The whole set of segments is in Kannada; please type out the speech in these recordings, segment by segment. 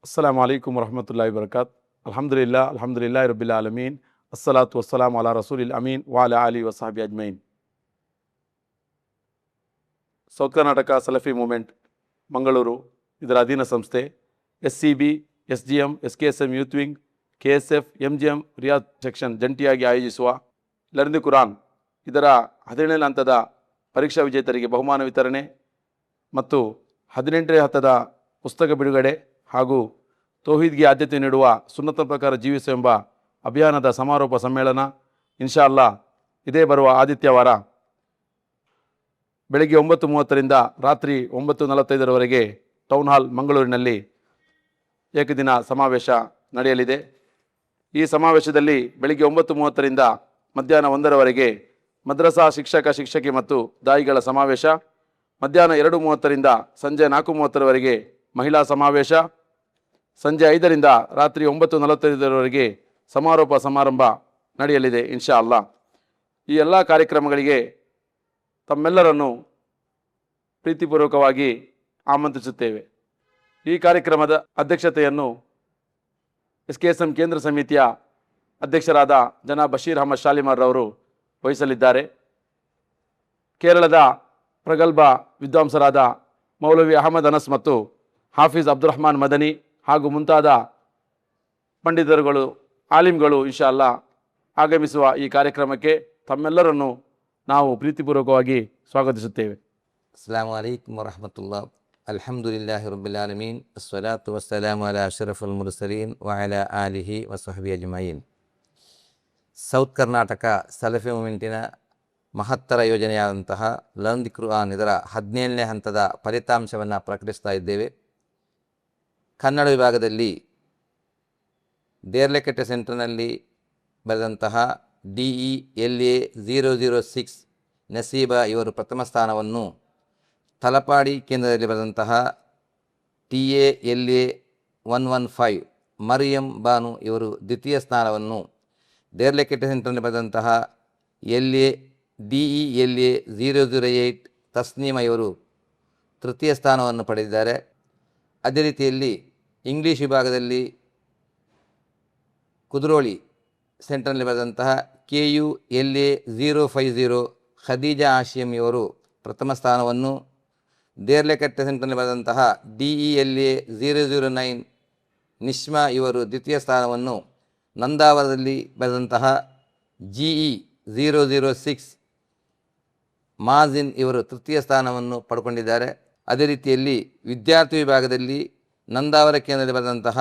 ಅಸ್ಸಲಾಮು ಅಲೈಕುಮ್ ವರಹಮತುಲ್ಲಾಹಿ ವಬರಕಾತ್. ಅಲ್ಹಮ್ದುಲಿಲ್ಲಾಹಿ ರಬ್ಬಿಲ್ ಆಲಮೀನ್. ಅಸ್ಸಲಾತು ವಸ್ಸಲಾಮು ಅಲಾ ರಸೂಲಿಲ್ ಅಮೀನ್ ವಾಲ ಅಲಿ ವಸಾಹಬಿ ಅಜ್ಮೈನ್. ಸೌತ್ ಕರ್ನಾಟಕ ಸಲಫಿ ಮೂವ್ಮೆಂಟ್ ಮಂಗಳೂರು, ಇದರ ಅಧೀನ ಸಂಸ್ಥೆ SCB, SGM, SKSM youth wing, KSF, MGM Riyadh section ಜಂಟಿಯಾಗಿ ಆಯೋಜಿಸುವ ಲರ್ನ್ ದಿ ಕುರಾನ್ ಇದರ 17ನೇ ಹಂತದ ಪರೀಕ್ಷಾ ವಿಜೇತರಿಗೆ ಬಹುಮಾನ ವಿತರಣೆ ಮತ್ತು 18ನೇ ಹಂತದ ಪುಸ್ತಕ ಬಿಡುಗಡೆ ಹಾಗೂ ತೌಹೀದ್ಗೆ ಆದ್ಯತೆ ನೀಡುವ ಸುನ್ನತ ಪ್ರಕಾರ ಜೀವಿಸು ಎಂಬ ಅಭಿಯಾನದ ಸಮಾರೋಪ ಸಮ್ಮೇಳನ ಇನ್ಶಾ ಅಲ್ಲಾ ಇದೇ ಬರುವ ಆದಿತ್ಯವಾರ ಬೆಳಗ್ಗೆ 9:30ರಿಂದ ರಾತ್ರಿ 9:45ರವರೆಗೆ ಟೌನ್ ಹಾಲ್ ಮಂಗಳೂರಿನಲ್ಲಿ ಏಕದಿನ ಸಮಾವೇಶ ನಡೆಯಲಿದೆ. ಈ ಸಮಾವೇಶದಲ್ಲಿ ಬೆಳಗ್ಗೆ 9:30ರಿಂದ ಮಧ್ಯಾಹ್ನ 1ರವರೆಗೆ ಮದ್ರಸಾ ಶಿಕ್ಷಕಿ ಮತ್ತು ದಾಯಿಗಳ ಸಮಾವೇಶ, ಮಧ್ಯಾಹ್ನ 2:30ರಿಂದ ಸಂಜೆ 4:30ರವರೆಗೆ ಮಹಿಳಾ ಸಮಾವೇಶ, ಸಂಜೆ 5ರಿಂದ ರಾತ್ರಿ 9:45ರವರೆಗೆ ಸಮಾರೋಪ ಸಮಾರಂಭ ನಡೆಯಲಿದೆ ಇನ್ಶಾ ಅಲ್ಲಾ. ಈ ಎಲ್ಲ ಕಾರ್ಯಕ್ರಮಗಳಿಗೆ ತಮ್ಮೆಲ್ಲರನ್ನು ಪ್ರೀತಿಪೂರ್ವಕವಾಗಿ ಆಮಂತ್ರಿಸುತ್ತೇವೆ. ಈ ಕಾರ್ಯಕ್ರಮದ ಅಧ್ಯಕ್ಷತೆಯನ್ನು SKSM ಕೇಂದ್ರ ಸಮಿತಿಯ ಅಧ್ಯಕ್ಷರಾದ ಜನಾಬ್ ಬಶೀರ್ ಅಹಮದ್ ಶಾಲಿಮಾರ್ ಅವರು ವಹಿಸಲಿದ್ದಾರೆ. ಕೇರಳದ ಪ್ರಗಲ್ಭ ವಿದ್ವಾಂಸರಾದ ಮೌಲವಿ ಅಹಮದ್ ಅನಸ್ ಮತ್ತು ಹಾಫೀಜ್ ಅಬ್ದುಲ್ ರಹಮಾನ್ ಮದನಿ ಹಾಗೂ ಮುಂತಾದ ಪಂಡಿತರುಗಳು, ಆಲಿಮ್ಗಳು ಇನ್ಶಾ ಅಲ್ಲಾ ಆಗಮಿಸುವ ಈ ಕಾರ್ಯಕ್ರಮಕ್ಕೆ ತಮ್ಮೆಲ್ಲರನ್ನು ನಾವು ಪ್ರೀತಿಪೂರ್ವಕವಾಗಿ ಸ್ವಾಗತಿಸುತ್ತೇವೆ. ಅಸ್ಸಲಾಮು ಅಲೈಕುಮ್ ವರಹಮತುಲ್ಲಾಹ್. ಅಲ್ಹಮ್ದುಲಿಲ್ಲಾಹಿ ರಬ್ಬಿಲ್ ಆಲಮೀನ್. ಅಸ್ಸಲಾತು ವಸ್ಸಲಾಮು ಅಲಾ ಅಶ್ರಫುಲ್ ಮುರ್ಸಲೀನ್ ವ ಅಲಾ ಆಲಿಹಿ ವಸಹ್ಬಿಹಿ ಅಜ್ಮഈನ್. ಸೌತ್ ಕರ್ನಾಟಕ ಸಲಫಿ ಮೂವ್ಮೆಂಟಿನ ಮಹತ್ತರ ಯೋಜನೆಯಾದಂತಹ ಲರ್ನ್ ದಿ ಕುರ್ಆನ್ ಇದರ 17ನೇ ಹಂತದ ಫಲಿತಾಂಶವನ್ನು ಪ್ರಕಟಿಸ್ತಾ ಇದ್ದೇವೆ. ಕನ್ನಡ ವಿಭಾಗದಲ್ಲಿ ದೇರ್ಲೆಕೆಟ್ಟೆ ಸೆಂಟರ್ನಲ್ಲಿ ಬರೆದಂತಹ DELA 006 ನಸೀಬಾ ಇವರು ಪ್ರಥಮ ಸ್ಥಾನವನ್ನು, ತಲಪಾಡಿ ಕೇಂದ್ರದಲ್ಲಿ ಬರೆದಂತಹ TALA 115 ಮರಿಯಂ ಬಾನು ಇವರು ದ್ವಿತೀಯ ಸ್ಥಾನವನ್ನು, ದೇರ್ಲೆಕೆಟ್ಟೆ ಸೆಂಟರ್ನಲ್ಲಿ ಬರೆದಂತಹ DELA 008 ತಸ್ನೀಮಾ ಇವರು ತೃತೀಯ ಸ್ಥಾನವನ್ನು ಪಡೆದಿದ್ದಾರೆ. ಅದೇ ರೀತಿಯಲ್ಲಿ ಇಂಗ್ಲೀಷ್ ವಿಭಾಗದಲ್ಲಿ ಕುದ್ರೋಳಿ ಸೆಂಟರ್ನಲ್ಲಿ ಬರೆದಂತಹ KULA 050 ಖದೀಜಾ ಆಶಿಯಂ ಇವರು ಪ್ರಥಮ ಸ್ಥಾನವನ್ನು, ದೇರ್ಲೆಕಟ್ಟೆ ಸೆಂಟರ್ನಲ್ಲಿ ಬರೆದಂತಹ DELA 009 ನಿಶ್ಮಾ ಇವರು ದ್ವಿತೀಯ ಸ್ಥಾನವನ್ನು, ನಂದಾವರದಲ್ಲಿ ಬರೆದಂತಹ GE 006 ಮಾಜಿನ್ ಇವರು ತೃತೀಯ ಸ್ಥಾನವನ್ನು ಪಡ್ಕೊಂಡಿದ್ದಾರೆ. ಅದೇ ರೀತಿಯಲ್ಲಿ ವಿದ್ಯಾರ್ಥಿ ವಿಭಾಗದಲ್ಲಿ ನಂದಾವರ ಕೇಂದ್ರದಲ್ಲಿ ಬರೆದಂತಹ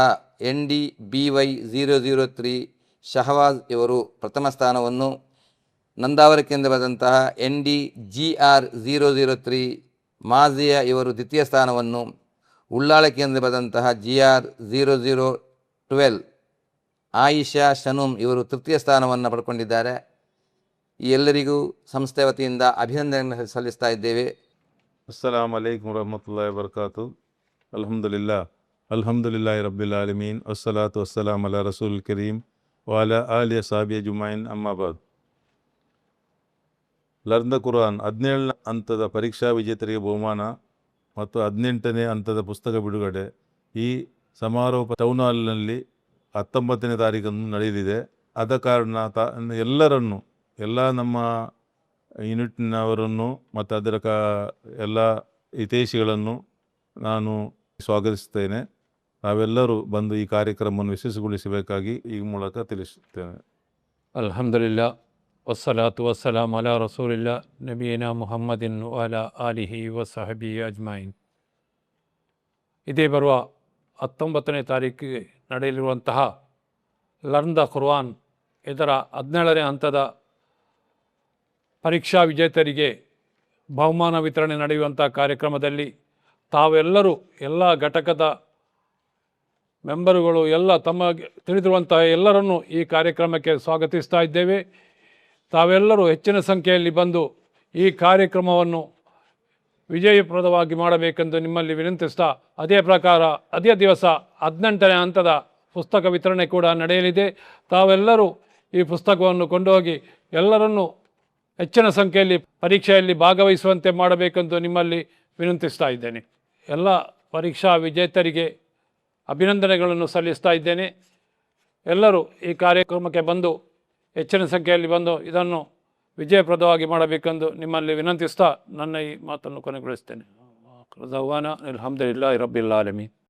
NDBY 003 ಶಹವಾಜ್ ಇವರು ಪ್ರಥಮ ಸ್ಥಾನವನ್ನು, ನಂದಾವರ ಕೇಂದ್ರ ಬರೆದಂತಹ NDGR 003 ಮಾಜಿಯಾ ಇವರು ದ್ವಿತೀಯ ಸ್ಥಾನವನ್ನು, ಉಳ್ಳಾಳ ಕೇಂದ್ರ ಬರೆದಂತಹ GR 0012 ಆಯಿಷಾ ಶನೂಮ್ ಇವರು ತೃತೀಯ ಸ್ಥಾನವನ್ನು ಪಡ್ಕೊಂಡಿದ್ದಾರೆ. ಈ ಎಲ್ಲರಿಗೂ ಸಂಸ್ಥೆ ವತಿಯಿಂದ ಅಭಿನಂದನೆ ಸಲ್ಲಿಸ್ತಾ ಇದ್ದೇವೆ. ಅಸ್ಸಲಾಮು ಅಲೈಕುಮ್ ವರಹಮತುಲ್ಲಾಹಿ ವಬರಕಾತು. ಅಲ್ಹಮ್ದುಲಿಲ್ಲಾಹಿ ರಬ್ಬಿಲ್ ಆಲಮೀನ್. ಅಸ್ಸಲಾತು ವಸ್ಸಲಾಮು ಅಲಾ ರಸೂಲಿಲ್ ಕರೀಮ್ ವಾಲಾ ಆಲಿ ವಸಾಹಬಿ ಅಜ್ಮೈನ್. ಅಮ್ಮಾಬಾದ್. ಲರ್ನ್ ದಿ ಕುರ್ಆನ್ 17ನೇ ಹಂತದ ಪರೀಕ್ಷಾ ವಿಜೇತರಿಗೆ ಬಹುಮಾನ ಮತ್ತು 18ನೇ ಹಂತದ ಪುಸ್ತಕ ಬಿಡುಗಡೆ ಈ ಸಮಾರೋಪ ಟೌನ್ ಹಾಲ್ನಲ್ಲಿ 19ನೇ ತಾರೀಕನ್ನು ನಡೆಯಲಿದೆ. ಆದ ಕಾರಣ ಎಲ್ಲ ನಮ್ಮ ಯೂನಿಟ್ನವರನ್ನು ಮತ್ತು ಅದರ ಎಲ್ಲ ಹಿತೈಷಿಗಳನ್ನು ನಾನು ಸ್ವಾಗತಿಸ್ತೇನೆ. ನಾವೆಲ್ಲರೂ ಬಂದು ಈ ಕಾರ್ಯಕ್ರಮವನ್ನು ಯಶಸ್ವಿಗೊಳಿಸಬೇಕಾಗಿ ಈ ಮೂಲಕ ತಿಳಿಸುತ್ತೇನೆ. ಅಲ್ಹಮ್ದುಲಿಲ್ಲಾ ವಸ್ಸಲಾತು ವಸ್ಸಲಾಮ್ ಅಲಾ ರಸೂಲಿಲ್ಲಾ ನಬೀನಾ ಮುಹಮ್ಮದಿನ್ ಅಲಾ ಆಲಿಹಿ ವಸಹಬಿ ಅಜ್ಮೈನ್. ಇದೇ ಬರುವ 19ನೇ ತಾರೀಕಿಗೆ ನಡೆಯಲಿರುವಂತಹ ಲರ್ನ್ ದ ಕುರ್ಆನ್ ಇದರ 17ನೇ ಹಂತದ ಪರೀಕ್ಷಾ ವಿಜೇತರಿಗೆ ಬಹುಮಾನ ವಿತರಣೆ ನಡೆಯುವಂಥ ಕಾರ್ಯಕ್ರಮದಲ್ಲಿ ತಾವೆಲ್ಲರೂ, ಎಲ್ಲ ಘಟಕದ ಮೆಂಬರುಗಳು, ಎಲ್ಲ ತಮಗೆ ತಿಳಿದಿರುವಂತಹ ಎಲ್ಲರನ್ನೂ ಈ ಕಾರ್ಯಕ್ರಮಕ್ಕೆ ಸ್ವಾಗತಿಸ್ತಾ ಇದ್ದೇವೆ. ತಾವೆಲ್ಲರೂ ಹೆಚ್ಚಿನ ಸಂಖ್ಯೆಯಲ್ಲಿ ಬಂದು ಈ ಕಾರ್ಯಕ್ರಮವನ್ನು ವಿಜಯಪ್ರದವಾಗಿ ಮಾಡಬೇಕೆಂದು ನಿಮ್ಮಲ್ಲಿ ವಿನಂತಿಸ್ತಾ, ಅದೇ ಪ್ರಕಾರ ಅದೇ ದಿವಸ 18ನೇ ಹಂತದ ಪುಸ್ತಕ ವಿತರಣೆ ಕೂಡ ನಡೆಯಲಿದೆ. ತಾವೆಲ್ಲರೂ ಈ ಪುಸ್ತಕವನ್ನು ಕೊಂಡೋಗಿ ಎಲ್ಲರನ್ನೂ ಹೆಚ್ಚಿನ ಸಂಖ್ಯೆಯಲ್ಲಿ ಪರೀಕ್ಷೆಯಲ್ಲಿ ಭಾಗವಹಿಸುವಂತೆ ಮಾಡಬೇಕೆಂದು ನಿಮ್ಮಲ್ಲಿ ವಿನಂತಿಸ್ತಾ ಇದ್ದೇನೆ. ಎಲ್ಲ ಪರೀಕ್ಷಾ ವಿಜೇತರಿಗೆ ಅಭಿನಂದನೆಗಳನ್ನು ಸಲ್ಲಿಸ್ತಾ ಇದ್ದೇನೆ. ಎಲ್ಲರೂ ಈ ಕಾರ್ಯಕ್ರಮಕ್ಕೆ ಬಂದು ಹೆಚ್ಚಿನ ಸಂಖ್ಯೆಯಲ್ಲಿ ಬಂದು ಇದನ್ನು ವಿಜಯಪ್ರದವಾಗಿ ಮಾಡಬೇಕೆಂದು ನಿಮ್ಮಲ್ಲಿ ವಿನಂತಿಸ್ತಾ ನನ್ನ ಈ ಮಾತನ್ನು ಕೊನೆಗೊಳಿಸ್ತೇನೆ. ಅಲ್ಹಮ್ದುಲಿಲ್ಲಾಹಿ ರಬ್ಬಿಲ್ ಆಲಮೀನ್.